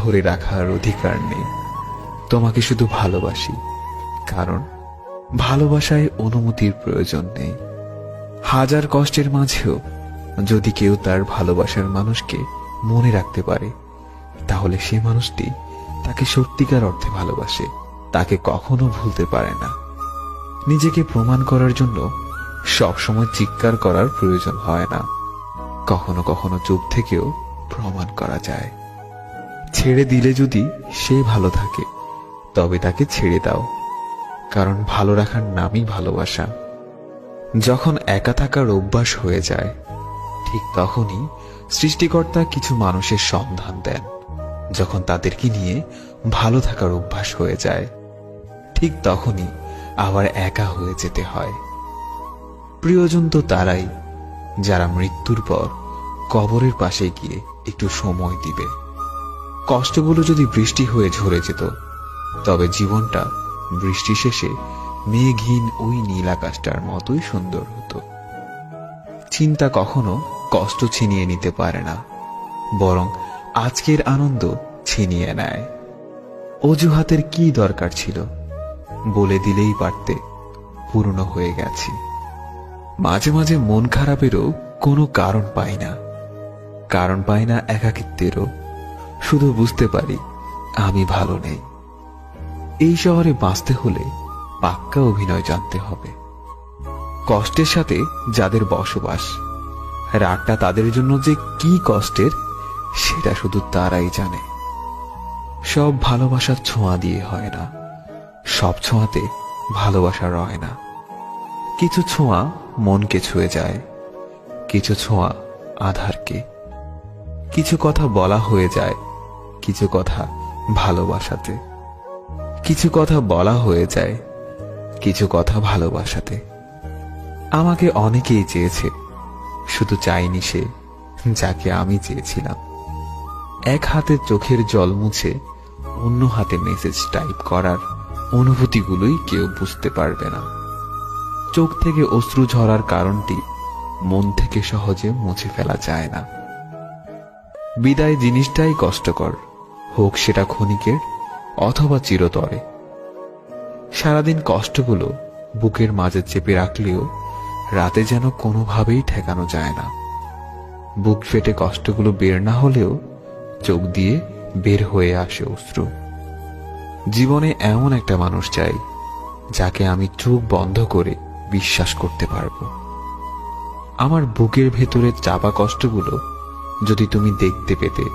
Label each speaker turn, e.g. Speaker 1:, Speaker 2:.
Speaker 1: ধরে রাখার অধিকার নেই। তোমাকে শুধু ভালোবাসি, কারণ ভালোবাসায় অনুমতির প্রয়োজন নেই। হাজার কষ্টের মাঝেও যদি কেউ তার ভালোবাসার মানুষকে মনে রাখতে পারে, তাহলে সে মানুষটি তাকে সত্যিকার অর্থে ভালোবাসে, তাকে কখনো ভুলতে পারে না। নিজেকে প্রমাণ করার জন্য সবসময় চিৎকার করার প্রয়োজন হয় না, কখনো কখনো চুপ থেকেও প্রমাণ করা যায়। ছেড়ে দিলে যদি সে ভালো থাকে, তবে তাকে ছেড়ে দাও, কারণ ভালো রাখার নামই ভালোবাসা। যখন একা থাকার অভ্যাস হয়ে যায়, ঠিক তখনই সৃষ্টিকর্তা কিছু মানুষের সন্ধান দেন। যখন তাদেরকে নিয়ে ভালো থাকার অভ্যাস হয়ে যায়, ঠিক তখনই আবার একা হয়ে যেতে হয়। প্রিয়জন তো তারাই যারা মৃত্যুর পর কবরের পাশে গিয়ে একটু সময় দিবে। কষ্টগুলো যদি বৃষ্টি হয়ে ঝরে যেত, তবে জীবনটা বৃষ্টি শেষে মেঘহীন ওই নীল আকাশটার মতোই সুন্দর হতো। চিন্তা কখনো কষ্ট ছিনিয়ে নিতে পারে না, বরং আজকের আনন্দ ছিনিয়ে নেয়। অজুহাতের কি দরকার ছিল? বলে দিলেই পারতে, পূর্ণ হয়ে গেছি। মাঝে মাঝে মন খারাপেরও কোনো কারণ পাই না, কারণ পাই না একাকিত্বেরও। শুধু বুঝতে পারি আমি ভালো নেই। এই শহরে বাঁচতে হলে পাক্কা অভিনয় জানতে হবে। কষ্টের সাথে যাদের বসবাস, রাগটা তাদের জন্য যে কি কষ্টের, সেটা শুধু তারাই জানে। সব ভালোবাসার ছোঁয়া দিয়ে হয় না, সব ছোঁয়াতে ভালোবাসা রয় না। কিছু ছোঁয়া মনকে ছুঁয়ে যায়, কিছু ছোঁয়া আধারকে। কিছু কথা বলা হয়ে যায়, কিছু কথা ভালোবাসাতে। কিছু কথা বলা হয়ে যায়, কিছু কথা ভালোবাসাতে। আমাকে অনেকেই চেয়েছে, শুধু চাইনি সে যাকে আমি চেয়েছিলাম। এক হাতে চোখের জল মুছে অন্য হাতে মেসেজ টাইপ করার অনুভূতিগুলোই কেউ বুঝতে পারবে না। চোখ থেকে অশ্রু ঝরার কারণটি মন থেকে সহজে মুছে ফেলা যায় না। বিদায় জিনিসটাই কষ্টকর, হোক সেটা ক্ষণিকের অথবা চিরতরে। সারাদিন কষ্টগুলো বুকের মাঝে চেপে রাখলেও রাতে যেন কোনোভাবেই ঠেকানো যায় না। বুক ফেটে কষ্টগুলো বের না হলেও চোখ দিয়ে বের হয়ে আসে অশ্রু। জীবনে এমন একটা মানুষ চাই, যাকে আমি চোখ বন্ধ করে বিশ্বাস করতে পারবো। আমার বুকের ভেতরে চাপা কষ্টগুলো যদি তুমি দেখতে পেতে,